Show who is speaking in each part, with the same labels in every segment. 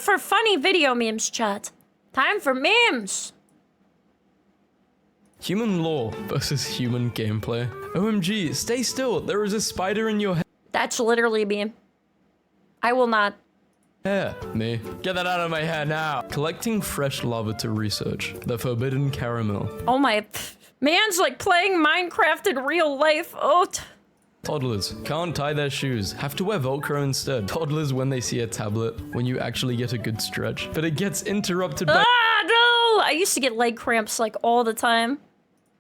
Speaker 1: for funny video memes, chat. Time for memes.
Speaker 2: Human lore versus human gameplay. OMG, stay still. There is a spider in your
Speaker 1: That's literally me. I will not.
Speaker 2: hair. Me. Get that out of my hair now. Collecting fresh lava to research. The forbidden caramel.
Speaker 1: Oh my. Man's like playing Minecraft in real life. Oh.
Speaker 2: Toddlers can't tie their shoes, have to wear Velcro instead. Toddlers when they see a tablet, when you actually get a good stretch. But it gets interrupted by
Speaker 1: No! I used to get leg cramps like all the time.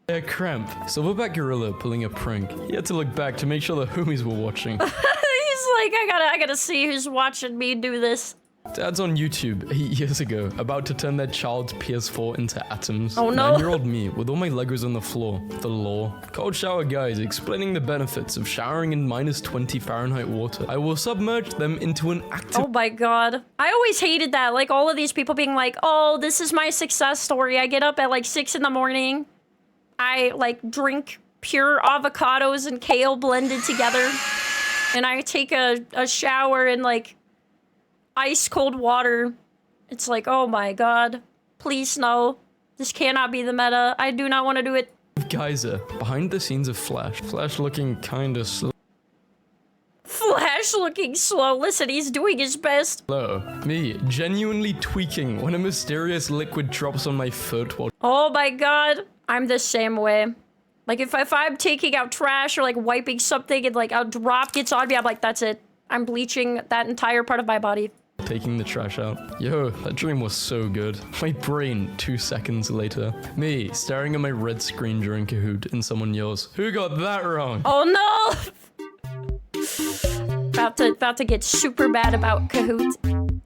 Speaker 2: a cramp. Silverback gorilla pulling a prank. He had to look back to make sure the homies were watching.
Speaker 1: He's like, I gotta see who's watching me do this.
Speaker 2: Dad's on YouTube 8 years ago, about to turn their child's PS4 into atoms.
Speaker 1: Oh no.
Speaker 2: 9-year-old me, with all my Legos on the floor. The law. Cold shower guys explaining the benefits of showering in -20 Fahrenheit water. I will submerge them into an active—
Speaker 1: Oh my god. I always hated that. Like all of these people being like, oh, this is my success story. I get up at like 6 in the morning. I like drink pure avocados and kale blended together. And I take a shower in like ice cold water. It's like, oh my god. Please no. This cannot be the meta. I do not want to do it.
Speaker 2: geyser behind the scenes of Flash. Flash looking kinda slow.
Speaker 1: Flash looking slow. Listen, he's doing his best.
Speaker 2: Me genuinely tweaking when a mysterious liquid drops on my foot while—
Speaker 1: Oh my god. I'm the same way. Like if I'm taking out trash or like wiping something and like a drop gets on me, I'm like, that's it. I'm bleaching that entire part of my body.
Speaker 2: taking the trash out. Yo, that dream was so good. My brain 2 seconds later. Me staring at my red screen during Kahoot and someone yells, "Who got that wrong?"
Speaker 1: Oh no! about to get super mad about Kahoot.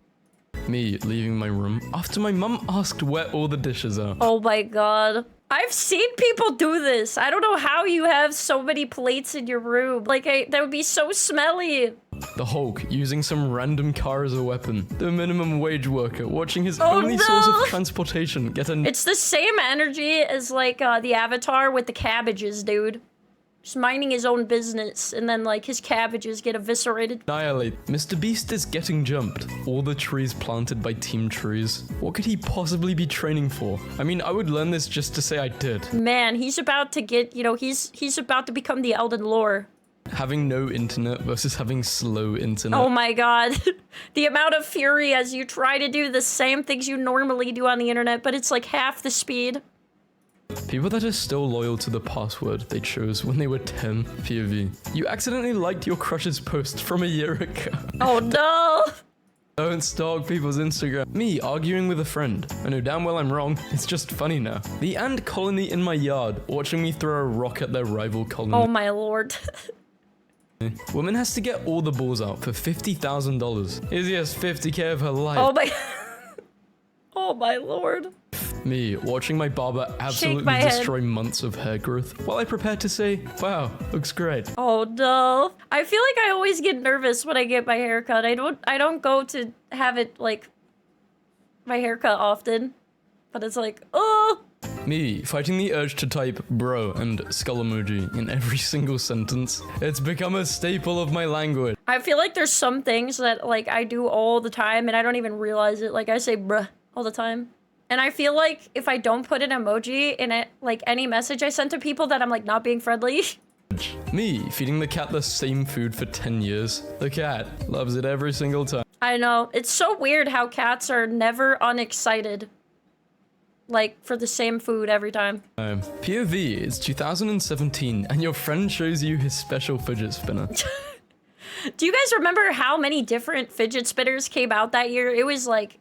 Speaker 2: Me leaving my room after my mum asked where all the dishes are.
Speaker 1: Oh my god. I've seen people do this. I don't know how you have so many plates in your room. Like, that would be so smelly.
Speaker 2: The Hulk using some random car as a weapon. The minimum wage worker watching his only source of transportation get a—
Speaker 1: It's the same energy as like the Avatar with the cabbages, dude. Just minding his own business, and then like his cabbages get eviscerated.
Speaker 2: annihilate. Mr. Beast is getting jumped. All the trees planted by Team Trees. What could he possibly be training for? I mean, I would learn this just to say I did.
Speaker 1: Man, he's about to get, you know, he's about to become the Elden Lore.
Speaker 2: Having no internet versus having slow internet.
Speaker 1: Oh my god. The amount of fury as you try to do the same things you normally do on the internet, but it's like half the speed.
Speaker 2: People that are still loyal to the password they chose when they were 10. POV. You accidentally liked your crush's post from a year ago.
Speaker 1: Oh no!
Speaker 2: Don't stalk people's Instagram. Me arguing with a friend. I know damn well I'm wrong. It's just funny now. The ant colony in my yard watching me throw a rock at their rival colony.
Speaker 1: Oh my lord.
Speaker 2: Woman has to get all the balls out for $50,000. Izzy has 50k of her life.
Speaker 1: Oh my... Oh my lord.
Speaker 2: Me watching my barber absolutely destroy months of hair growth while I prepare to say, wow, looks great.
Speaker 1: Oh no. I feel like I always get nervous when I get my hair cut. I don't go to have it like my haircut often. But it's like, oh.
Speaker 2: Me fighting the urge to type bro and skull emoji in every single sentence. It's become a staple of my language.
Speaker 1: I feel like there's some things that like I do all the time and I don't even realize it. Like I say bruh all the time. And I feel like if I don't put an emoji in it, like any message I send to people, that I'm like not being friendly.
Speaker 2: Me feeding the cat the same food for 10 years. The cat loves it every single time.
Speaker 1: I know. It's so weird how cats are never unexcited. Like, for the same food every time.
Speaker 2: POV, it's 2017 and your friend shows you his special fidget spinner.
Speaker 1: Do you guys remember how many different fidget spinners came out that year? It was like...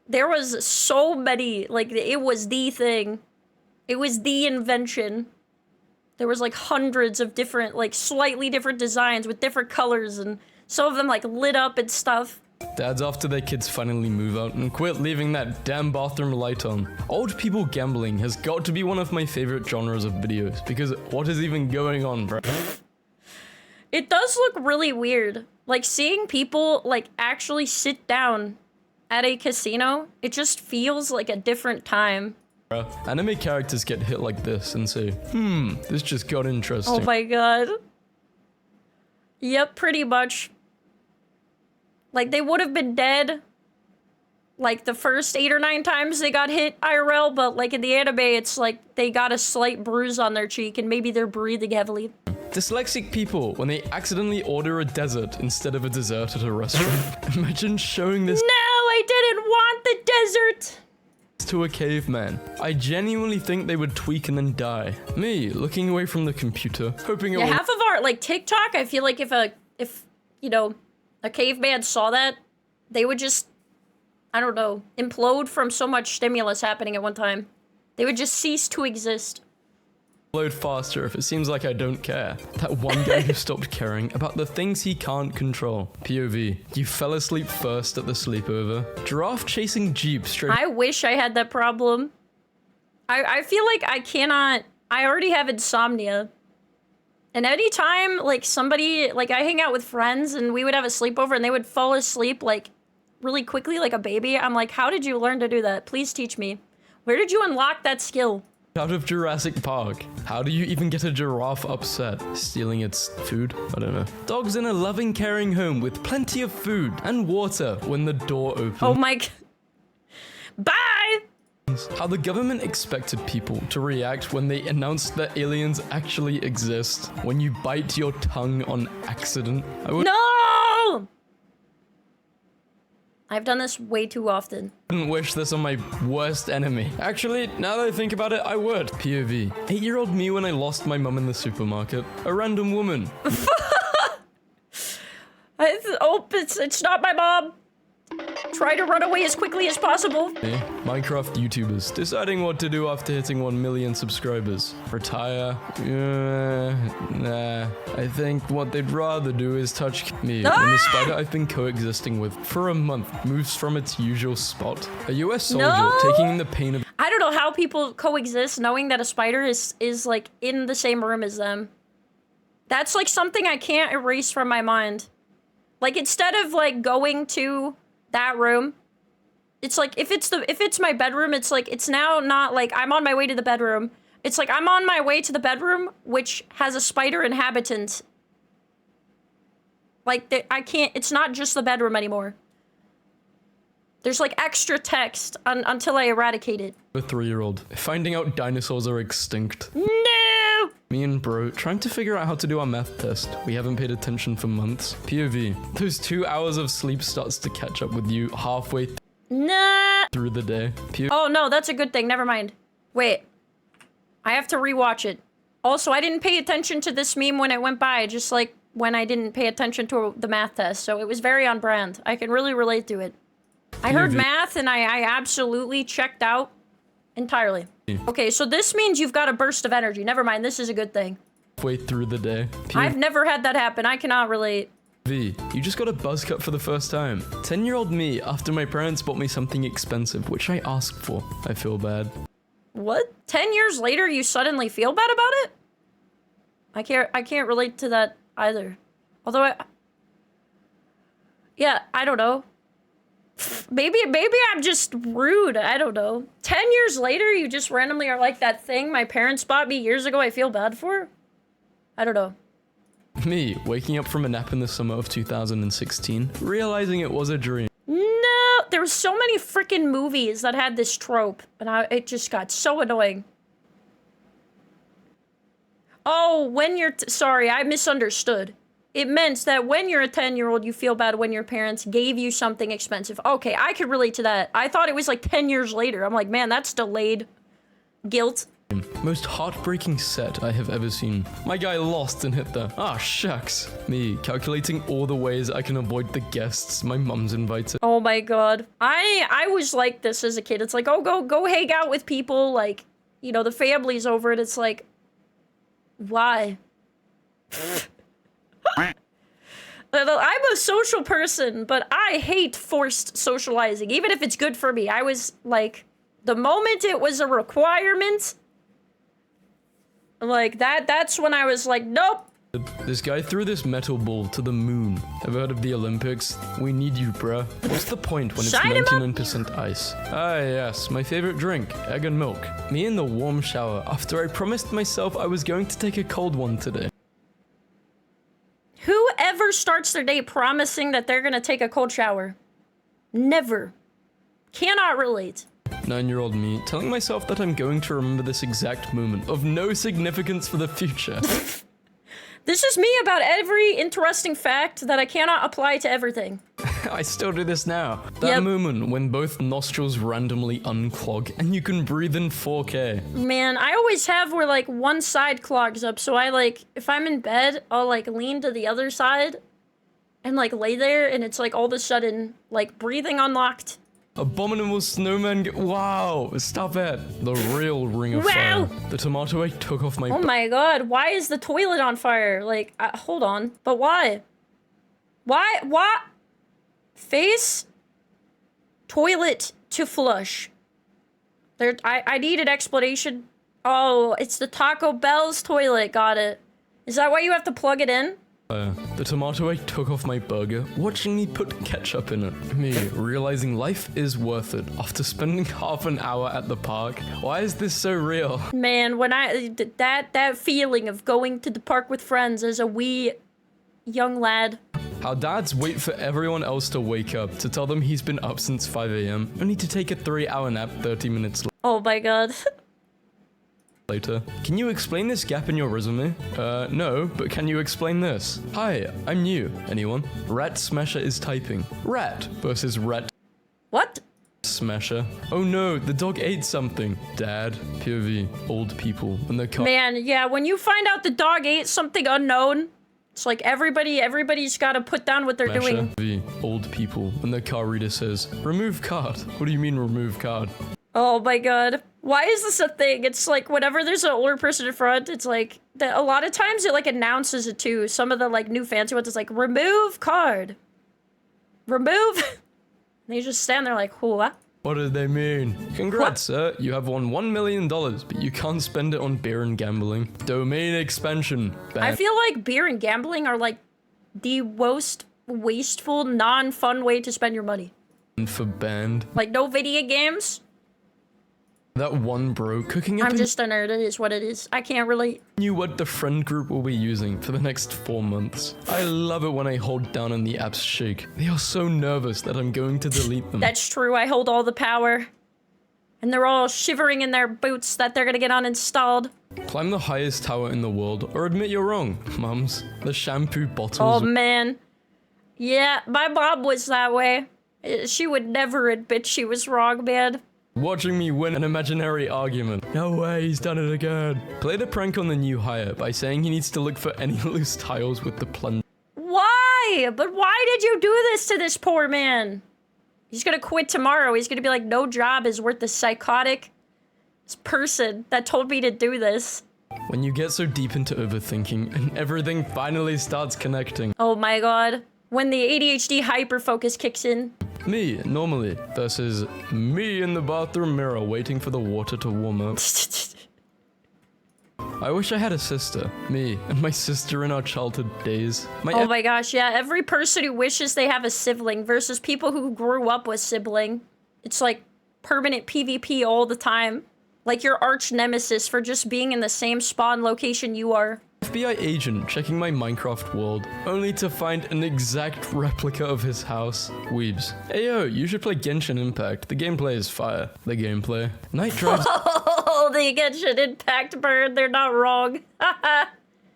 Speaker 1: There was so many, like, it was the thing. It was the invention. There was, like, hundreds of different, like, slightly different designs with different colors, and some of them, like, lit up and stuff.
Speaker 2: Dads after their kids finally move out and quit leaving that damn bathroom light on. Old people gambling has got to be one of my favorite genres of videos, because what is even going on, bro?
Speaker 1: It does look really weird. Like, seeing people, like, actually sit down at a casino, it just feels like a different time.
Speaker 2: Anime characters get hit like this and say, this just got interesting.
Speaker 1: Oh my god. Yep, pretty much. Like, they would have been dead like the first 8 or 9 times they got hit IRL, but like in the anime, it's like they got a slight bruise on their cheek and maybe they're breathing heavily.
Speaker 2: Dyslexic people when they accidentally order a dessert instead of a dessert at a restaurant. Imagine showing this
Speaker 1: No, I didn't want the desert.
Speaker 2: to a caveman. I genuinely think they would tweak and then die. Me, looking away from the computer, hoping it
Speaker 1: Yeah,
Speaker 2: will-
Speaker 1: half of our, like, TikTok, I feel like if, you know, a caveman saw that, they would just, I don't know, implode from so much stimulus happening at one time. They would just cease to exist.
Speaker 2: load faster if it seems like I don't care. That one guy who stopped caring about the things he can't control. POV. You fell asleep first at the sleepover. Giraffe chasing Jeep straight
Speaker 1: I wish I had that problem. I feel like I cannot, I already have insomnia. And anytime, like, somebody, like, I hang out with friends and we would have a sleepover and they would fall asleep, like, really quickly like a baby. I'm like, how did you learn to do that? Please teach me. Where did you unlock that skill?
Speaker 2: out of Jurassic Park. How do you even get a giraffe upset? Stealing its food? I don't know. Dogs in a loving, caring home with plenty of food and water when the door opens.
Speaker 1: Oh my g- Bye!
Speaker 2: How the government expected people to react when they announced that aliens actually exist. When you bite your tongue on accident. I
Speaker 1: No! I've done this way too often.
Speaker 2: wouldn't wish this on my worst enemy. Actually, now that I think about it, I would. POV. 8-year-old me when I lost my mum in the supermarket. A random woman.
Speaker 1: It's not my mom. Try to run away as quickly as possible.
Speaker 2: Minecraft YouTubers deciding what to do after hitting 1 million subscribers. Retire? Nah. I think what they'd rather do is touch me when the spider I've been coexisting with for a month moves from its usual spot. A US soldier
Speaker 1: No!
Speaker 2: taking in the pain of
Speaker 1: I don't know how people coexist knowing that a spider is like in the same room as them. That's like something I can't erase from my mind. Like instead of like going to that room, it's like if it's my bedroom, it's like it's now not like I'm on my way to the bedroom. It's like I'm on my way to the bedroom, which has a spider inhabitant. Like I can't. It's not just the bedroom anymore. There's like extra text until I eradicate it.
Speaker 2: a 3-year-old. Finding out dinosaurs are extinct.
Speaker 1: No.
Speaker 2: Me and bro trying to figure out how to do our math test. We haven't paid attention for months. POV. Those 2 hours of sleep starts to catch up with you halfway
Speaker 1: Nah.
Speaker 2: through the day.
Speaker 1: Oh no, that's a good thing. Never mind. Wait. I have to rewatch it. Also, I didn't pay attention to this meme when it went by, just like when I didn't pay attention to the math test, so it was very on brand. I can really relate to it. I heard math and I absolutely checked out entirely. Okay, so this means you've got a burst of energy. Never mind, this is a good thing.
Speaker 2: Halfway through the day.
Speaker 1: I've never had that happen. I cannot relate.
Speaker 2: V, you just got a buzz cut for the first time. 10-year-old me after my parents bought me something expensive, which I asked for. I feel bad.
Speaker 1: What? 10 years later, you suddenly feel bad about it? I can't relate to that either. Although yeah, I don't know. Maybe I'm just rude. I don't know. 10 years later, you just randomly are like that thing my parents bought me years ago I feel bad for? I don't know.
Speaker 2: Me, waking up from a nap in the summer of 2016, realizing it was a dream.
Speaker 1: No, there were so many freaking movies that had this trope, and it just got so annoying. Oh, when you're... sorry, I misunderstood. It meant that when you're a 10-year-old, you feel bad when your parents gave you something expensive. Okay, I could relate to that. I thought it was like 10 years later. I'm like, man, that's delayed guilt.
Speaker 2: Most heartbreaking set I have ever seen. My guy lost and hit the shucks. Me, calculating all the ways I can avoid the guests my mum's invited.
Speaker 1: Oh my god. I was like this as a kid. It's like, oh, go hang out with people. Like, you know, the family's over and it's like, why? I'm a social person, but I hate forced socializing, even if it's good for me. I was like, the moment it was a requirement, like that's when I was like, nope.
Speaker 2: This guy threw this metal ball to the moon. Ever heard of the Olympics? We need you, bruh. What's the point when it's
Speaker 1: Sign him up.
Speaker 2: 99% ice? Ah, yes, my favorite drink, egg and milk. Me in the warm shower after I promised myself I was going to take a cold one today.
Speaker 1: Whoever starts their day promising that they're gonna take a cold shower? Never. Cannot relate.
Speaker 2: 9-year-old me telling myself that I'm going to remember this exact moment of no significance for the future.
Speaker 1: This is me about every interesting fact that I cannot apply to everything.
Speaker 2: I still do this now. That moment when both nostrils randomly unclog and you can breathe in 4K.
Speaker 1: Man, I always have where like one side clogs up, so I like, if I'm in bed, I'll like lean to the other side and like lay there, and it's like all of a sudden like breathing unlocked.
Speaker 2: Abominable snowman. Wow, stop it. The real ring of fire. The tomato I took off my.
Speaker 1: Oh my god, why is the toilet on fire? Like, hold on. But why? Why? What? Face? Toilet to flush. There. I need an explanation. Oh, it's the Taco Bell's toilet. Got it. Is that why you have to plug it in?
Speaker 2: The tomato I took off my burger, watching me put ketchup in it. Me realizing life is worth it after spending half an hour at the park. Why is this so real?
Speaker 1: Man, when that feeling of going to the park with friends as a wee young lad.
Speaker 2: How dads wait for everyone else to wake up to tell them he's been up since 5 a.m. only to take a 3-hour nap 30 minutes
Speaker 1: Oh my god.
Speaker 2: later. Can you explain this gap in your resume? No, but can you explain this? Hi, I'm new. Anyone? Rat Smasher is typing. Rat versus Rat
Speaker 1: What?
Speaker 2: Smasher. Oh no, the dog ate something. Dad, POV, old people, and the car.
Speaker 1: Man, yeah, when you find out the dog ate something unknown, it's like everybody's got to put down what they're doing.
Speaker 2: POV, old people, and the car reader says, remove card. What do you mean remove card?
Speaker 1: Oh my god. Why is this a thing? It's like whenever there's an older person in front, it's like that a lot of times it like announces it too. Some of the like new fancy ones, it's like remove card. Remove. And you just stand there like, what?
Speaker 2: What do they mean? Congrats, sir. You have won $1 million, but you can't spend it on beer and gambling. Domain expansion.
Speaker 1: I feel like beer and gambling are like the most wasteful, non-fun way to spend your money.
Speaker 2: For banned.
Speaker 1: Like no video games.
Speaker 2: That one bro cooking up
Speaker 1: I'm just a nerd, it is what it is. I can't relate.
Speaker 2: Knew what the friend group will be using for the next 4 months. I love it when I hold down and the apps shake. They are so nervous that I'm going to delete them.
Speaker 1: That's true, I hold all the power. And they're all shivering in their boots that they're gonna get uninstalled.
Speaker 2: Climb the highest tower in the world or admit you're wrong, mums. The shampoo bottles.
Speaker 1: Oh man. Yeah, my mom was that way. She would never admit she was wrong, man.
Speaker 2: Watching me win an imaginary argument. No way, he's done it again. Played a prank on the new hire by saying he needs to look for any loose tiles with the plunger.
Speaker 1: Why? But why did you do this to this poor man? He's gonna quit tomorrow. He's gonna be like, no job is worth the psychotic person that told me to do this.
Speaker 2: When you get so deep into overthinking and everything finally starts connecting.
Speaker 1: Oh my god. When the ADHD hyperfocus kicks in.
Speaker 2: Me, normally, versus me in the bathroom mirror waiting for the water to warm up. I wish I had a sister. Me and my sister in our childhood days.
Speaker 1: Oh my gosh, yeah. Every person who wishes they have a sibling versus people who grew up with sibling. It's like permanent PvP all the time. Like your arch nemesis for just being in the same spawn location you are.
Speaker 2: FBI agent checking my Minecraft world, only to find an exact replica of his house. Weebs. Ayo, you should play Genshin Impact. The gameplay is fire. The gameplay. Night drives
Speaker 1: Oh, the Genshin Impact bird. They're not wrong.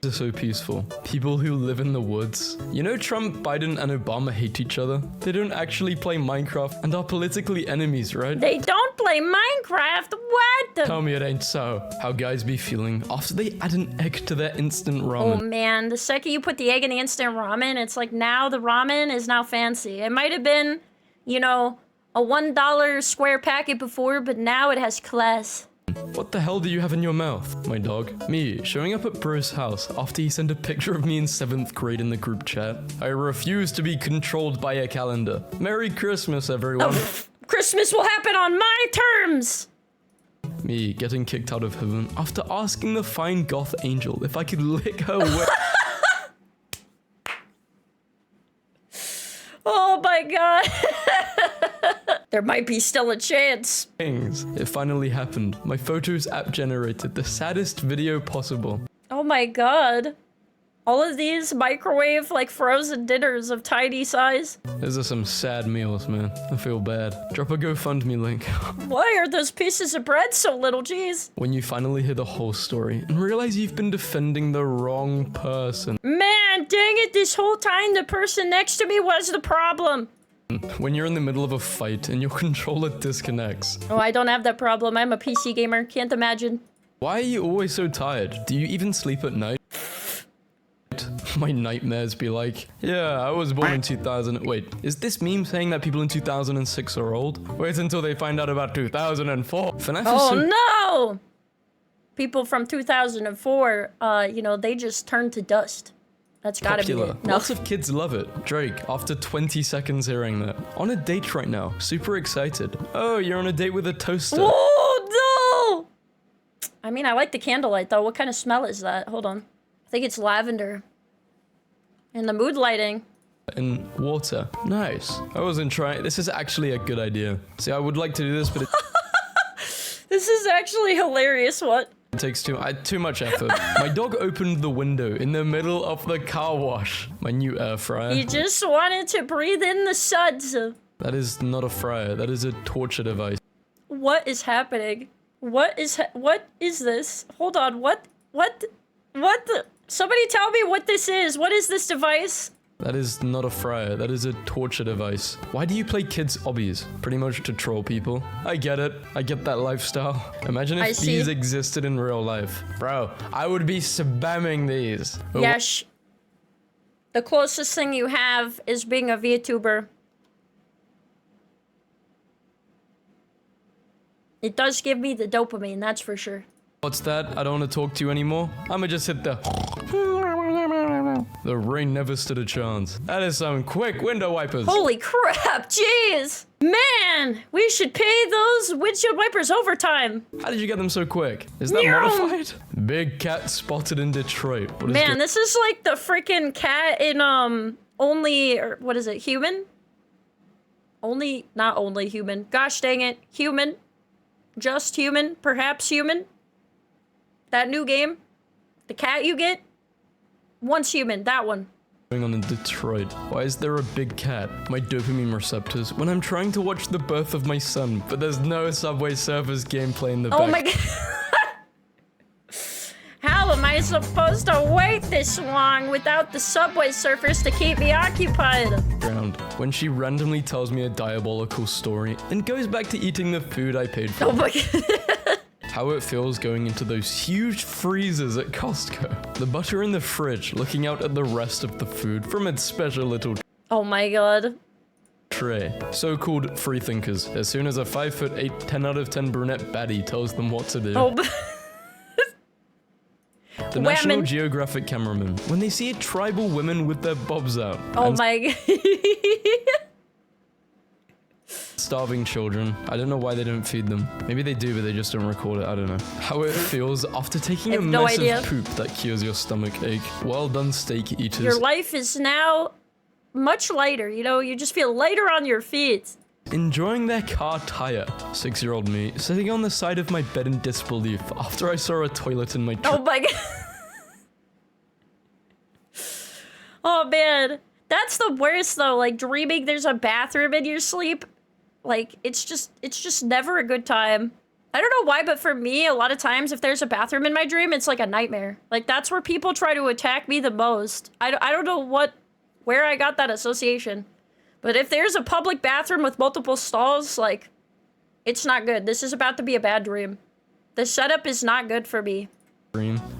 Speaker 2: are so peaceful. People who live in the woods. You know Trump, Biden, and Obama hate each other? They don't actually play Minecraft and are politically enemies, right?
Speaker 1: They don't play Minecraft? What the?
Speaker 2: Tell me it ain't so. How guys be feeling after they add an egg to their instant ramen.
Speaker 1: Oh man, the second you put the egg in the instant ramen, it's like now the ramen is now fancy. It might have been, you know, a $1 square packet before, but now it has class.
Speaker 2: What the hell do you have in your mouth, my dog? Me, showing up at bro's house after he sent a picture of me in 7th grade in the group chat. I refuse to be controlled by a calendar. Merry Christmas, everyone.
Speaker 1: Christmas will happen on my terms!
Speaker 2: Me, getting kicked out of heaven after asking the fine goth angel if I could lick her wet.
Speaker 1: Oh my god. There might be still a chance.
Speaker 2: It finally happened. My Photos app generated the saddest video possible.
Speaker 1: Oh my god. All of these microwave, like, frozen dinners of tiny size.
Speaker 2: Those are some sad meals, man. I feel bad. Drop a GoFundMe link.
Speaker 1: Why are those pieces of bread so little, jeez?
Speaker 2: When you finally hear the whole story and realize you've been defending the wrong person.
Speaker 1: Man, dang it, this whole time the person next to me was the problem.
Speaker 2: When you're in the middle of a fight and your controller disconnects.
Speaker 1: Oh, I don't have that problem. I'm a PC gamer. Can't imagine.
Speaker 2: Why are you always so tired? Do you even sleep at night? My nightmares be like, yeah, I was born in 2000. Wait, is this meme saying that people in 2006 are old? Wait until they find out about 2004. FNAF is
Speaker 1: Oh,
Speaker 2: so
Speaker 1: no! People from 2004, you know, they just turned to dust. That's gotta
Speaker 2: popular.
Speaker 1: be it. No.
Speaker 2: Lots of kids love it. Drake, after 20 seconds hearing that. On a date right now. Super excited. Oh, you're on a date with a toaster.
Speaker 1: Oh, no! I mean, I like the candlelight, though. What kind of smell is that? Hold on. I think it's lavender. And the mood lighting.
Speaker 2: And water. Nice. I wasn't trying. This is actually a good idea. See, I would like to do this, but it
Speaker 1: This is actually hilarious. What?
Speaker 2: takes too much effort. My dog opened the window in the middle of the car wash. My new air fryer.
Speaker 1: He just wanted to breathe in the suds.
Speaker 2: That is not a fryer. That is a torture device.
Speaker 1: What is happening? What is this? Hold on. What the? Somebody tell me what this is. What is this device?
Speaker 2: That is not a fryer. That is a torture device. Why do you play kids' hobbies? Pretty much to troll people. I get it. I get that lifestyle. Imagine if these existed in real life. Bro, I would be spamming these.
Speaker 1: Yes. The closest thing you have is being a VTuber. It does give me the dopamine, that's for sure.
Speaker 2: What's that? I don't want to talk to you anymore. I'ma just hit the... The rain never stood a chance. That is some quick window wipers.
Speaker 1: Holy crap, jeez! Man, we should pay those windshield wipers overtime.
Speaker 2: How did you get them so quick? Is that modified? Big cat spotted in Detroit. What is
Speaker 1: Man, this is like the freaking cat in, what is it, Human? Not only human. Gosh dang it, Human. Just Human, perhaps Human. That new game. The cat you get. Once Human, that one.
Speaker 2: Going on in Detroit? Why is there a big cat? My dopamine receptors when I'm trying to watch the birth of my son, but there's no Subway Surfers gameplay in the back.
Speaker 1: Oh my god. How am I supposed to wait this long without the Subway Surfers to keep me occupied?
Speaker 2: When she randomly tells me a diabolical story and goes back to eating the food I paid for.
Speaker 1: Oh my god.
Speaker 2: How it feels going into those huge freezers at Costco. The butter in the fridge looking out at the rest of the food from its special little
Speaker 1: Oh my god.
Speaker 2: tray. So-called freethinkers. As soon as a 5'8", 10 out of 10 brunette baddie tells them what to do.
Speaker 1: Oh,
Speaker 2: the National Geographic cameraman. When they see tribal women with their bobs out.
Speaker 1: Oh my god.
Speaker 2: Starving children. I don't know why they don't feed them. Maybe they do, but they just don't record it. I don't know. How it feels after taking a mess of poop that cures your stomach ache. Well done, steak eaters.
Speaker 1: Your life is now much lighter, you know? You just feel lighter on your feet.
Speaker 2: Enjoying their car tire. 6-year-old me sitting on the side of my bed in disbelief after I saw a toilet in my
Speaker 1: Oh my god. Oh man. That's the worst though, like dreaming there's a bathroom in your sleep. Like, it's just never a good time. I don't know why, but for me, a lot of times, if there's a bathroom in my dream, it's like a nightmare. Like, that's where people try to attack me the most. I don't know where I got that association. But if there's a public bathroom with multiple stalls, like, it's not good. This is about to be a bad dream. The setup is not good for me.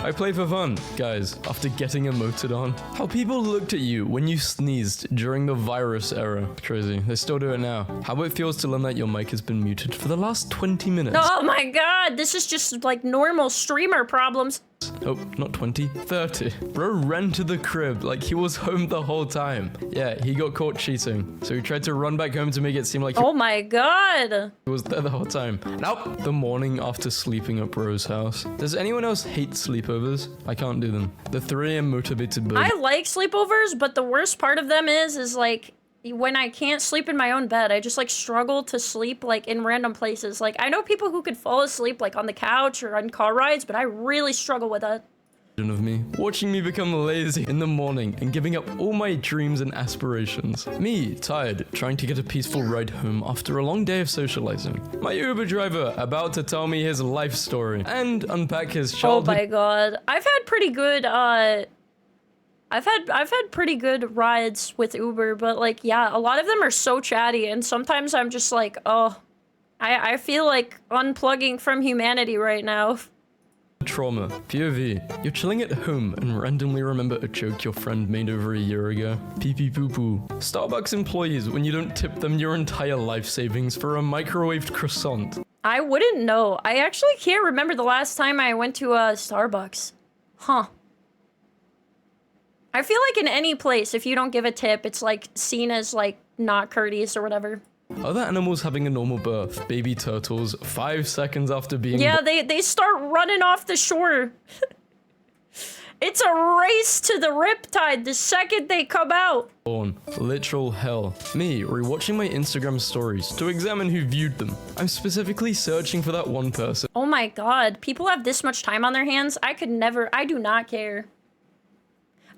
Speaker 2: I play for fun, guys, after getting emoted on. How people looked at you when you sneezed during the virus era. Crazy. They still do it now. How it feels to learn that your mic has been muted for the last 20 minutes.
Speaker 1: Oh my god, this is just like normal streamer problems.
Speaker 2: Oh, not 20, 30. Bro ran to the crib like he was home the whole time. Yeah, he got caught cheating. So he tried to run back home to make it seem like
Speaker 1: oh my god.
Speaker 2: He was there the whole time. Nope. The morning after sleeping at bro's house. Does anyone else hate sleepovers? I can't do them. The 3 AM motivated bird.
Speaker 1: I like sleepovers, but the worst part of them is like when I can't sleep in my own bed, I just like struggle to sleep like in random places. Like I know people who could fall asleep like on the couch or on car rides, but I really struggle with that.
Speaker 2: of me, watching me become lazy in the morning and giving up all my dreams and aspirations. Me, tired, trying to get a peaceful ride home after a long day of socializing. My Uber driver about to tell me his life story and unpack his childhood.
Speaker 1: Oh my god. I've had pretty good, I've had pretty good rides with Uber, but like, yeah, a lot of them are so chatty, and sometimes I'm just like, oh, I feel like unplugging from humanity right now.
Speaker 2: Trauma. POV. You're chilling at home and randomly remember a joke your friend made over a year ago. Pee pee poo poo. Starbucks employees when you don't tip them your entire life savings for a microwaved croissant.
Speaker 1: I wouldn't know. I actually can't remember the last time I went to a Starbucks. Huh. I feel like in any place, if you don't give a tip, it's like seen as like not courteous or whatever.
Speaker 2: Other animals having a normal birth. Baby turtles, 5 seconds after being
Speaker 1: Yeah, they start running off the shore. It's a race to the riptide the second they come out.
Speaker 2: born. Literal hell. Me, rewatching my Instagram stories to examine who viewed them. I'm specifically searching for that one person.
Speaker 1: Oh my god, people have this much time on their hands? I could never, I do not care.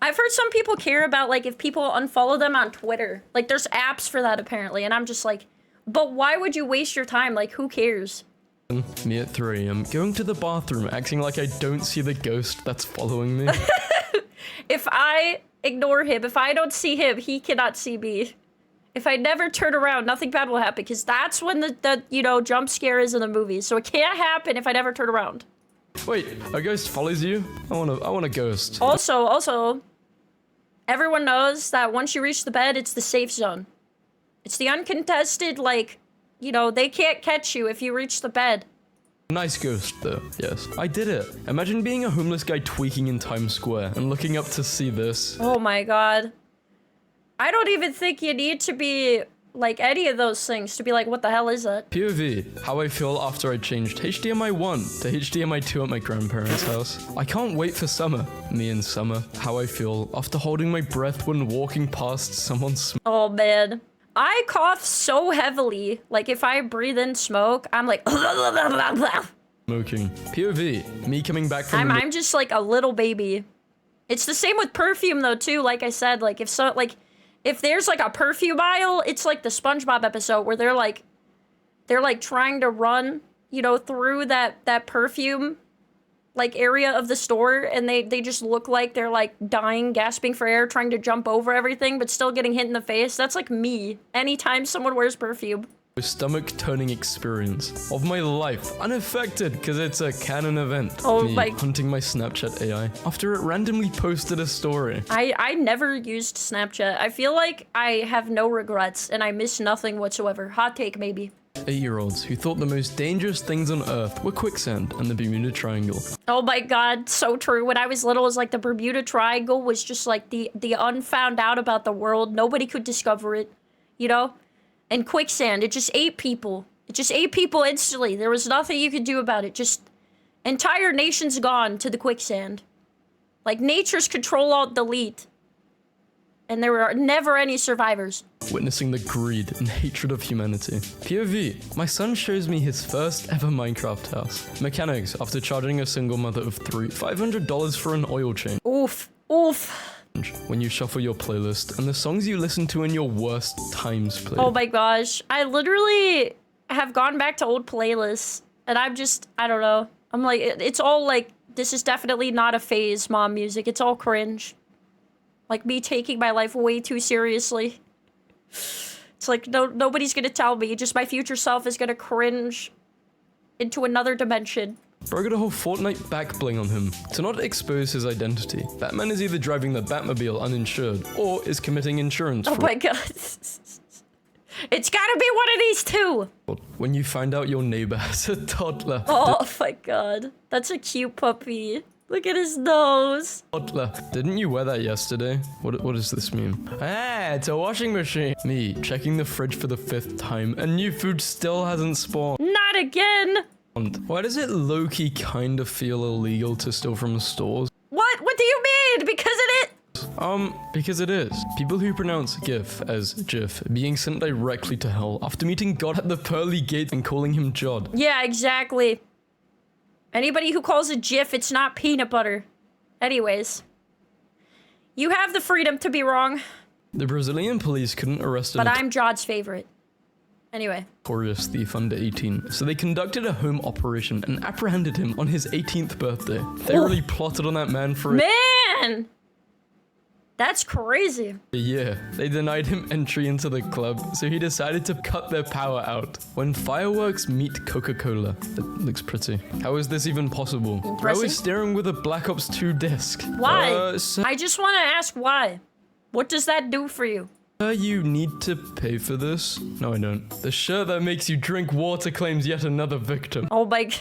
Speaker 1: I've heard some people care about, like, if people unfollow them on Twitter. Like, there's apps for that, apparently, and I'm just like, but why would you waste your time? Like, who cares?
Speaker 2: Me at 3 a.m. going to the bathroom, acting like I don't see the ghost that's following me.
Speaker 1: If I ignore him, if I don't see him, he cannot see me. If I never turn around, nothing bad will happen, because that's when the you know, jump scare is in the movies. So it can't happen if I never turn around.
Speaker 2: Wait, a ghost follows you? I want a ghost.
Speaker 1: Also, everyone knows that once you reach the bed, it's the safe zone. It's the uncontested, like, you know, they can't catch you if you reach the bed.
Speaker 2: Nice ghost, though. Yes, I did it. Imagine being a homeless guy tweaking in Times Square and looking up to see this.
Speaker 1: Oh my god. I don't even think you need to be, like, any of those things to be like, what the hell is that?
Speaker 2: POV, how I feel after I changed HDMI 1 to HDMI 2 at my grandparents' house. I can't wait for summer. Me in summer. How I feel after holding my breath when walking past someone's
Speaker 1: Oh man. I cough so heavily, like if I breathe in smoke, I'm like
Speaker 2: smoking. POV, me coming back from
Speaker 1: I'm just like a little baby. It's the same with perfume though too, like I said, like if there's like a perfume aisle, it's like the SpongeBob episode where they're like trying to run, you know, through that perfume like area of the store, and they just look like they're like dying, gasping for air, trying to jump over everything but still getting hit in the face. That's like me anytime someone wears perfume.
Speaker 2: Stomach turning experience of my life, unaffected because it's a canon event.
Speaker 1: Oh
Speaker 2: me
Speaker 1: my,
Speaker 2: hunting my Snapchat AI after it randomly posted a story.
Speaker 1: I never used Snapchat. I feel like I have no regrets and I miss nothing whatsoever. Hot take maybe.
Speaker 2: 8-year-olds who thought the most dangerous things on Earth were quicksand and the Bermuda Triangle.
Speaker 1: Oh my god, so true. When I was little, it was like the Bermuda Triangle was just like the unfound out about the world. Nobody could discover it, you know? And quicksand, it just ate people. It just ate people instantly. There was nothing you could do about it. Just entire nations gone to the quicksand. Like nature's Control-Alt-Delete. And there were never any survivors.
Speaker 2: Witnessing the greed and hatred of humanity. POV, my son shows me his first ever Minecraft house. Mechanics, after charging a single mother of 3, $500 for an oil change.
Speaker 1: Oof, oof.
Speaker 2: When you shuffle your playlist and the songs you listen to in your worst times played.
Speaker 1: Oh my gosh, I literally have gone back to old playlists, and I'm just, I don't know. I'm like, it's all like, this is definitely not a phase mom music. It's all cringe. Like me taking my life way too seriously. It's like, nobody's gonna tell me. Just my future self is gonna cringe into another dimension.
Speaker 2: Bro got a whole Fortnite back bling on him to not expose his identity. Batman is either driving the Batmobile uninsured or is committing insurance
Speaker 1: fraud. Oh my god. It's gotta be one of these two!
Speaker 2: When you find out your neighbor has a toddler.
Speaker 1: Oh my god. That's a cute puppy. Look at his nose.
Speaker 2: Toddler. Didn't you wear that yesterday? What does this mean? Ah, it's a washing machine. Me, checking the fridge for the 5th time and new food still hasn't spawned.
Speaker 1: Not again!
Speaker 2: Why does it low-key kind of feel illegal to steal from stores?
Speaker 1: What? What do you mean? Because it is?
Speaker 2: Because it is. People who pronounce GIF as GIF being sent directly to hell after meeting God at the pearly gate and calling him Jod.
Speaker 1: Yeah, exactly. Anybody who calls it GIF, it's not peanut butter. Anyways. You have the freedom to be wrong.
Speaker 2: The Brazilian police couldn't arrest a
Speaker 1: But I'm Jod's favorite. Anyway.
Speaker 2: notorious thief under 18, so they conducted a home operation and apprehended him on his 18th birthday. They really plotted on that man for
Speaker 1: Man! That's crazy.
Speaker 2: a year. They denied him entry into the club, so he decided to cut their power out. When fireworks meet Coca-Cola. It looks pretty. How is this even possible? I was staring with a Black Ops 2 disc.
Speaker 1: Why? I just want to ask why. What does that do for you?
Speaker 2: You need to pay for this? No, I don't. The shirt that makes you drink water claims yet another victim.
Speaker 1: Oh my god.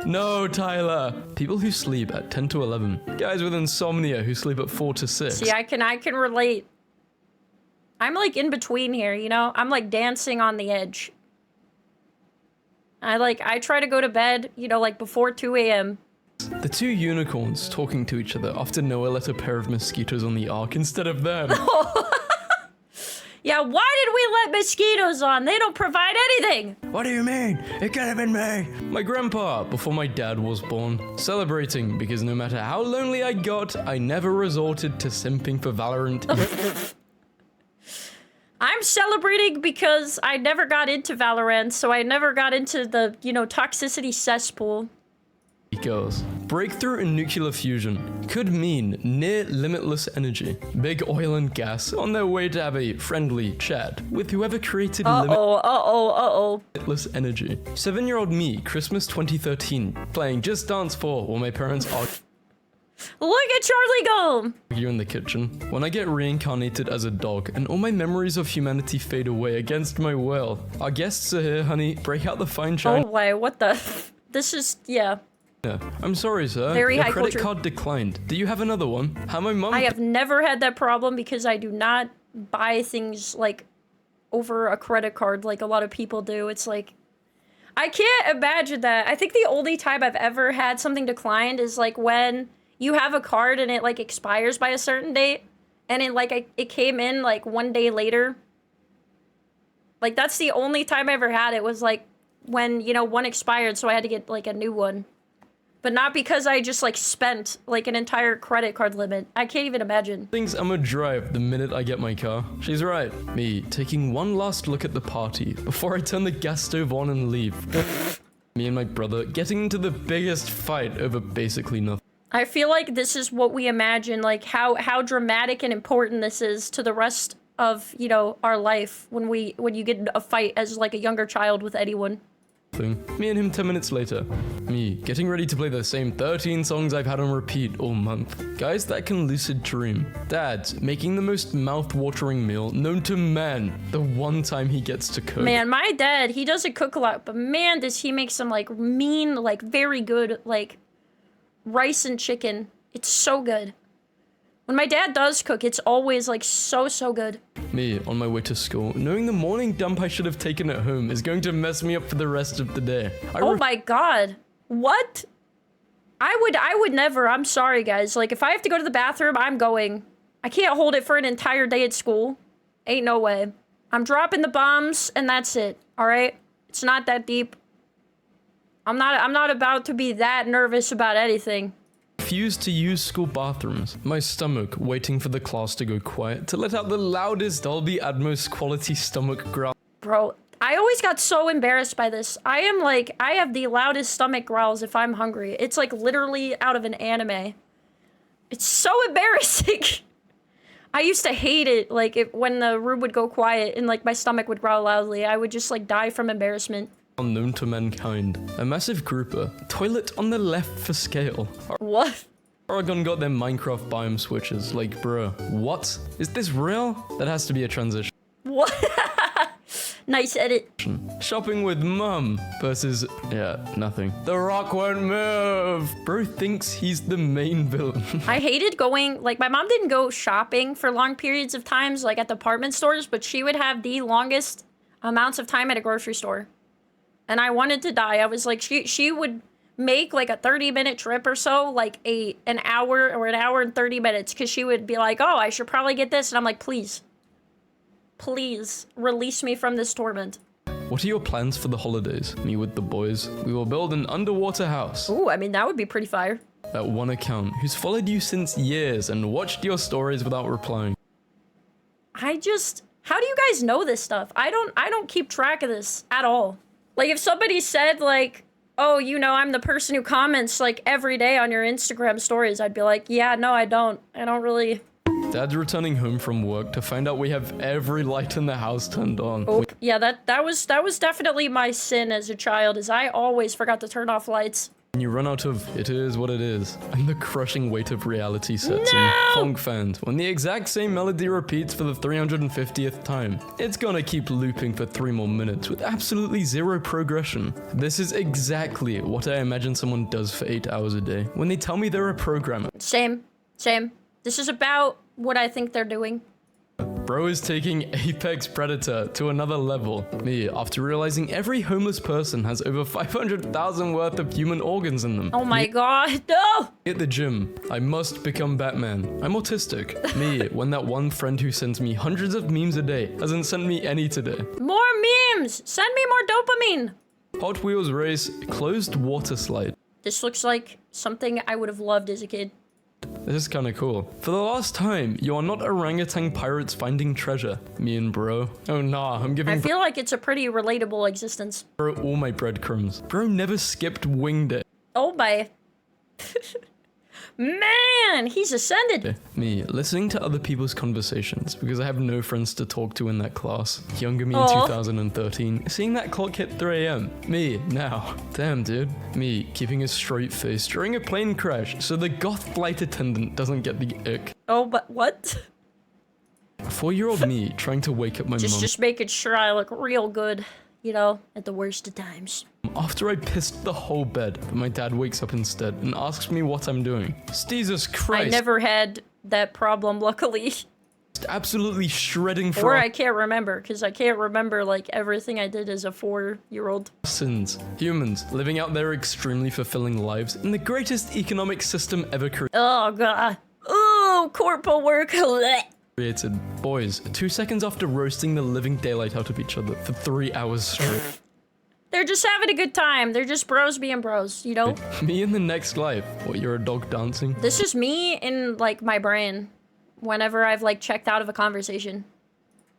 Speaker 2: No, Tyler. People who sleep at 10 to 11. Guys with insomnia who sleep at 4 to 6.
Speaker 1: See, I can relate. I'm like in between here, you know? I'm like dancing on the edge. I try to go to bed, you know, like before 2 a.m.
Speaker 2: The two unicorns talking to each other after Noah let a pair of mosquitoes on the ark instead of them.
Speaker 1: Yeah, why did we let mosquitoes on? They don't provide anything.
Speaker 2: What do you mean? It could have been me. My grandpa, before my dad was born. Celebrating because no matter how lonely I got, I never resorted to simping for Valorant.
Speaker 1: I'm celebrating because I never got into Valorant, so I never got into the, you know, toxicity cesspool.
Speaker 2: Goes. Breakthrough in nuclear fusion could mean near limitless energy. Big oil and gas on their way to have a friendly chat with whoever created limitless energy. 7-year-old me, Christmas 2013, playing Just Dance 4 while my parents
Speaker 1: Look at Charlie go!
Speaker 2: argue in the kitchen. When I get reincarnated as a dog and all my memories of humanity fade away against my will. Our guests are here, honey. Break out the fine china.
Speaker 1: Oh, wait, what the? This is, yeah.
Speaker 2: I'm sorry, sir.
Speaker 1: Very
Speaker 2: Your
Speaker 1: high
Speaker 2: credit
Speaker 1: culture.
Speaker 2: card declined. Do you have another one? How my mom?
Speaker 1: I have never had that problem because I do not buy things like over a credit card like a lot of people do. It's like, I can't imagine that. I think the only time I've ever had something declined is like when you have a card and it like expires by a certain date and it came in like 1 day later. Like that's the only time I ever had it was like when, you know, one expired, so I had to get like a new one. But not because I just, like, spent, like, an entire credit card limit. I can't even imagine.
Speaker 2: Thinks I'ma drive the minute I get my car. She's right. Me, taking one last look at the party before I turn the gas stove on and leave. Me and my brother getting into the biggest fight over basically nothing.
Speaker 1: I feel like this is what we imagine, like, how dramatic and important this is to the rest of, you know, our life when you get in a fight as, like, a younger child with anyone.
Speaker 2: Me and him 10 minutes later. Me, getting ready to play the same 13 songs I've had on repeat all month. Guys that can lucid dream. Dad's making the most mouth-watering meal known to man the one time he gets to cook.
Speaker 1: Man, my dad, he doesn't cook a lot, but man, does he make some, like, mean, like, very good, like, rice and chicken. It's so good. When my dad does cook, it's always, like, so good.
Speaker 2: Me, on my way to school, knowing the morning dump I should have taken at home is going to mess me up for the rest of the day.
Speaker 1: Oh my god. What? I would never. I'm sorry, guys. Like, if I have to go to the bathroom, I'm going. I can't hold it for an entire day at school. Ain't no way. I'm dropping the bombs, and that's it. Alright? It's not that deep. I'm not about to be that nervous about anything.
Speaker 2: Refused to use school bathrooms. My stomach waiting for the class to go quiet to let out the loudest Dolby Atmos quality stomach growl.
Speaker 1: Bro, I always got so embarrassed by this. I have the loudest stomach growls if I'm hungry. It's like literally out of an anime. It's so embarrassing. I used to hate it, like when the room would go quiet and like my stomach would growl loudly. I would just like die from embarrassment.
Speaker 2: Unknown to mankind. A massive grouper. Toilet on the left for scale.
Speaker 1: What?
Speaker 2: Oregon got their Minecraft biome switches. Like, bruh, what? Is this real? That has to be a transition.
Speaker 1: What? Nice edit.
Speaker 2: Shopping with mum versus, yeah, nothing. The Rock won't move. Bro thinks he's the main villain.
Speaker 1: I hated going, like my mom didn't go shopping for long periods of times, like at department stores, but she would have the longest amounts of time at a grocery store. And I wanted to die. I was like, she would make like a 30-minute trip or so, like an hour or an hour and 30 minutes, because she would be like, oh, I should probably get this. And I'm like, please release me from this torment.
Speaker 2: What are your plans for the holidays? Me with the boys. We will build an underwater house.
Speaker 1: Ooh, I mean, that would be pretty fire.
Speaker 2: that one account who's followed you since years and watched your stories without replying.
Speaker 1: How do you guys know this stuff? I don't keep track of this at all. Like, if somebody said, like, oh, you know, I'm the person who comments, like, every day on your Instagram stories, I'd be like, yeah, no, I don't really.
Speaker 2: Dad's returning home from work to find out we have every light in the house turned on.
Speaker 1: Oh, yeah, that was definitely my sin as a child, is I always forgot to turn off lights.
Speaker 2: When you run out of it is what it is, and the crushing weight of reality sets
Speaker 1: No!
Speaker 2: in. Funk fans, when the exact same melody repeats for the 350th time, it's gonna keep looping for 3 more minutes with absolutely zero progression. This is exactly what I imagine someone does for 8 hours a day when they tell me they're a programmer.
Speaker 1: Same. This is about what I think they're doing.
Speaker 2: Bro is taking Apex Predator to another level. Me, after realizing every homeless person has over 500,000 worth of human organs in them.
Speaker 1: Oh my god, no!
Speaker 2: At the gym, I must become Batman. I'm autistic. Me, when that one friend who sends me hundreds of memes a day hasn't sent me any today.
Speaker 1: More memes! Send me more dopamine!
Speaker 2: Hot Wheels race, closed water slide.
Speaker 1: This looks like something I would have loved as a kid.
Speaker 2: This is kinda cool. For the last time, you are not orangutan pirates finding treasure. Me and bro. Oh nah, I'm
Speaker 1: I
Speaker 2: giving
Speaker 1: feel like it's a pretty relatable existence.
Speaker 2: bro all my breadcrumbs. Bro never skipped wing day.
Speaker 1: Oh my. Man, he's ascended.
Speaker 2: Me, listening to other people's conversations because I have no friends to talk to in that class. Younger me in
Speaker 1: Aw.
Speaker 2: 2013, seeing that clock hit 3 a.m. Me, now. Damn, dude. Me, keeping a straight face during a plane crash so the goth flight attendant doesn't get the ick.
Speaker 1: Oh, but what?
Speaker 2: 4-year-old me trying to wake up my mum
Speaker 1: Just making sure I look real good, you know, at the worst of times.
Speaker 2: after I pissed the whole bed, but my dad wakes up instead and asks me what I'm doing. Jesus Christ.
Speaker 1: I never had that problem, luckily.
Speaker 2: Absolutely shredding
Speaker 1: Or
Speaker 2: for
Speaker 1: I can't remember, because I can't remember, like, everything I did as a 4-year-old.
Speaker 2: sins. Humans living out their extremely fulfilling lives in the greatest economic system ever
Speaker 1: Oh, God. Oh, corporal work.
Speaker 2: created. Boys, 2 seconds after roasting the living daylight out of each other for 3 hours straight.
Speaker 1: They're just having a good time. They're just bros being bros, you know?
Speaker 2: Me in the next life. What, you're a dog dancing?
Speaker 1: This is me in, like, my brain. Whenever I've, like, checked out of a conversation.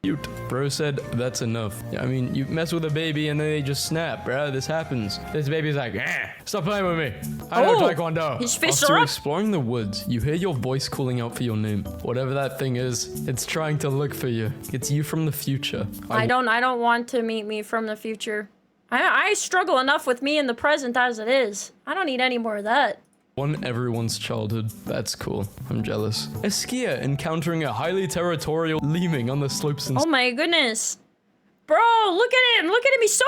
Speaker 2: Cute. Bro said, that's enough. I mean, you mess with a baby and then they just snap, bro. This happens. This baby's like, stop playing with me. I know Taekwondo.
Speaker 1: His fists
Speaker 2: After
Speaker 1: are up.
Speaker 2: exploring the woods, you hear your voice calling out for your name. Whatever that thing is, it's trying to look for you. It's you from the future.
Speaker 1: I don't want to meet me from the future. I struggle enough with me in the present as it is. I don't need any more of that.
Speaker 2: Won everyone's childhood. That's cool. I'm jealous. A skier encountering a highly territorial lemming on the slopes in
Speaker 1: Oh my goodness. Bro, look at him. Look at him. He's so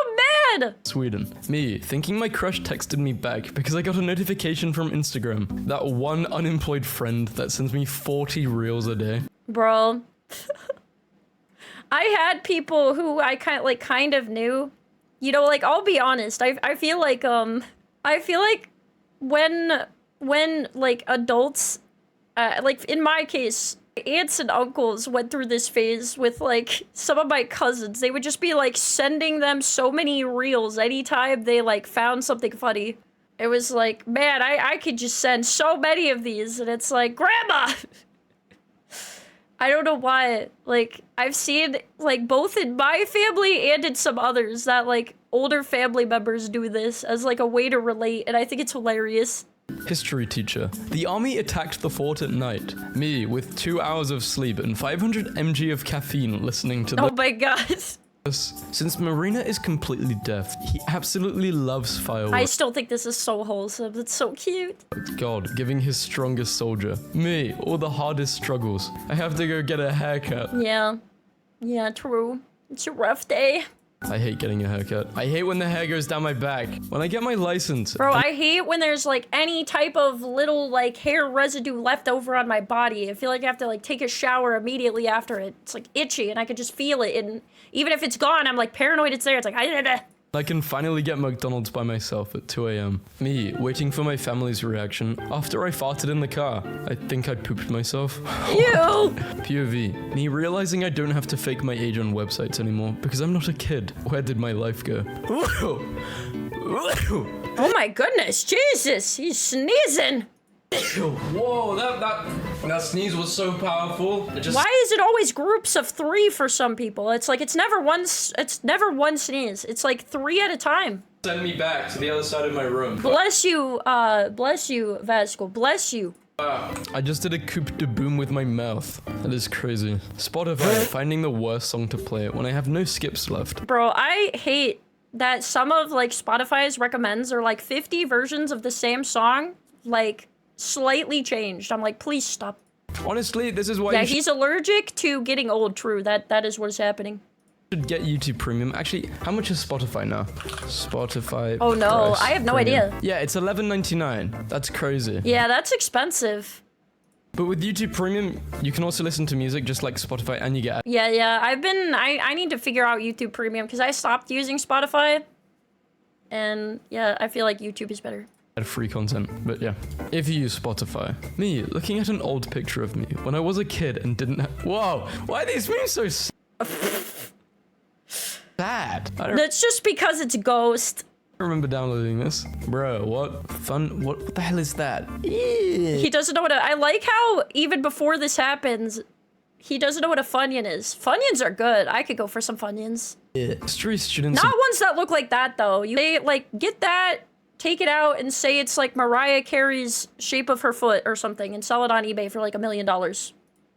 Speaker 1: mad.
Speaker 2: Sweden. Me, thinking my crush texted me back because I got a notification from Instagram. That one unemployed friend that sends me 40 reels a day.
Speaker 1: Bro. I had people who I kind of knew. You know, like, I'll be honest. I feel like when like adults, like in my case, aunts and uncles went through this phase with like some of my cousins. They would just be like sending them so many reels anytime they like found something funny. It was like, man, I could just send so many of these, and it's like, grandma. I don't know why. Like, I've seen like both in my family and in some others that like older family members do this as like a way to relate, and I think it's hilarious.
Speaker 2: History teacher. The army attacked the fort at night. Me, with 2 hours of sleep and 500 mg of caffeine listening to
Speaker 1: Oh my god.
Speaker 2: Since Marina is completely deaf, he absolutely loves fireworks.
Speaker 1: I still think this is so wholesome. It's so cute.
Speaker 2: God, giving his strongest soldier. Me, all the hardest struggles. I have to go get a haircut.
Speaker 1: Yeah. Yeah, true. It's a rough day.
Speaker 2: I hate getting a haircut. I hate when the hair goes down my back. When I get my license.
Speaker 1: Bro, I hate when there's like any type of little like hair residue left over on my body. I feel like I have to like take a shower immediately after it. It's like itchy and I can just feel it. And even if it's gone, I'm like paranoid it's there. It's like,
Speaker 2: I can finally get McDonald's by myself at 2 a.m. Me, waiting for my family's reaction after I farted in the car. I think I pooped myself.
Speaker 1: Ew!
Speaker 2: POV, me realizing I don't have to fake my age on websites anymore because I'm not a kid. Where did my life go?
Speaker 1: Oh my goodness, Jesus, he's sneezing.
Speaker 2: Whoa, that sneeze was so powerful. It just...
Speaker 1: Why is it always groups of 3 for some people? It's like, it's never one sneeze. It's like 3 at a time.
Speaker 2: Send me back to the other side of my room.
Speaker 1: Bless you, Vasco. Bless you.
Speaker 2: I just did a coup de boom with my mouth. That is crazy. Spotify finding the worst song to play when I have no skips left.
Speaker 1: Bro, I hate that some of, like, Spotify's recommends are, like, 50 versions of the same song, like, slightly changed. I'm like, please stop.
Speaker 2: Honestly, this is why
Speaker 1: Yeah,
Speaker 2: you
Speaker 1: he's allergic to getting old, true. That is what is happening.
Speaker 2: should get YouTube Premium. Actually, how much is Spotify now? Spotify.
Speaker 1: Oh no,
Speaker 2: price
Speaker 1: I have no
Speaker 2: premium.
Speaker 1: idea.
Speaker 2: Yeah, it's $11.99. That's crazy.
Speaker 1: Yeah, that's expensive.
Speaker 2: But with YouTube Premium, you can also listen to music just like Spotify, and you get
Speaker 1: Yeah, I need to figure out YouTube Premium because I stopped using Spotify. And yeah, I feel like YouTube is better.
Speaker 2: free content. But yeah, if you use Spotify, me looking at an old picture of me when I was a kid and didn't have... Whoa, why are these memes so sad? I don't
Speaker 1: That's just because it's Ghost.
Speaker 2: remember downloading this. Bro, what fun? What the hell is that?
Speaker 1: He doesn't know what I like how even before this happens, he doesn't know what a Funyun is. Funyuns are good. I could go for some Funyuns.
Speaker 2: History students...
Speaker 1: Not ones that look like that though. They like get that, take it out and say it's like Mariah Carey's shape of her foot or something and sell it on eBay for like $1 million.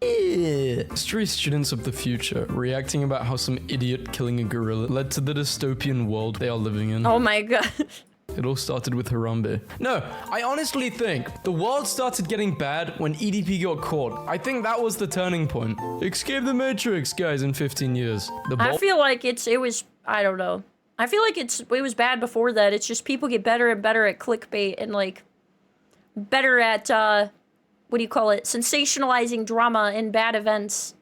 Speaker 2: History students of the future reacting about how some idiot killing a gorilla led to the dystopian world they are living in.
Speaker 1: Oh my god.
Speaker 2: It all started with Harambe. No, I honestly think the world started getting bad when EDP got caught. I think that was the turning point. Escape the Matrix, guys, in 15 years.
Speaker 1: I feel like it was, I don't know. I feel like it was bad before that. It's just people get better and better at clickbait and like better at, what do you call it? Sensationalizing drama in bad events.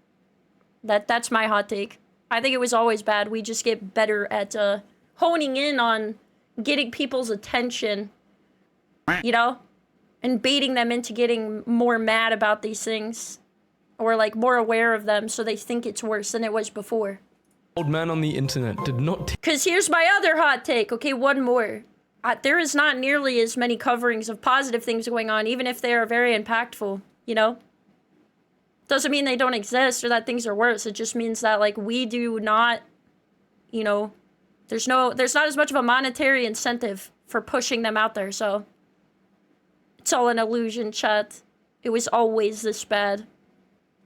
Speaker 1: That's my hot take. I think it was always bad. We just get better at, honing in on getting people's attention, you know? And baiting them into getting more mad about these things. Or like more aware of them so they think it's worse than it was before.
Speaker 2: Old man on the internet did not...
Speaker 1: Because here's my other hot take. Okay, one more. There is not nearly as many coverings of positive things going on, even if they are very impactful, you know? Doesn't mean they don't exist or that things are worse. It just means that, like, we do not, you know, there's not as much of a monetary incentive for pushing them out there, so. It's all an illusion, chat. It was always this bad.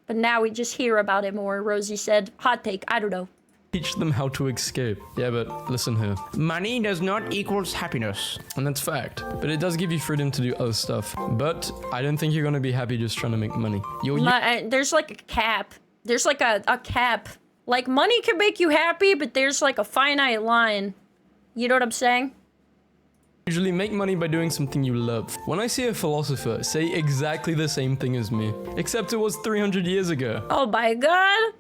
Speaker 1: But now we just hear about it more, Rosie said. Hot take, I don't know.
Speaker 2: Teach them how to escape. Yeah, but listen here. Money does not equals happiness. And that's fact. But it does give you freedom to do other stuff. But I don't think you're gonna be happy just trying to make money.
Speaker 1: There's like a cap. There's like a cap. Like, money can make you happy, but there's like a finite line. You know what I'm saying?
Speaker 2: Usually make money by doing something you love. When I see a philosopher say exactly the same thing as me, except it was 300 years ago.
Speaker 1: Oh my god.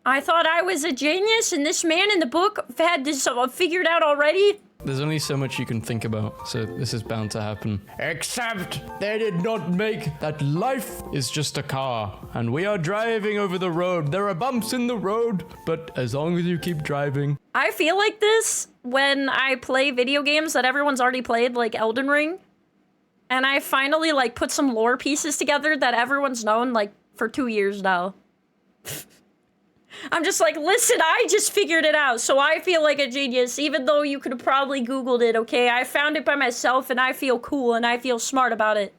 Speaker 1: I thought I was a genius, and this man in the book had this figured out already?
Speaker 2: There's only so much you can think about, so this is bound to happen. Except they did not make that life is just a car, and we are driving over the road. There are bumps in the road, but as long as you keep driving.
Speaker 1: I feel like this when I play video games that everyone's already played, like Elden Ring, and I finally, like, put some lore pieces together that everyone's known, like, for 2 years now. I'm just like, listen, I just figured it out, so I feel like a genius, even though you could have probably Googled it, okay? I found it by myself, and I feel cool, and I feel smart about it.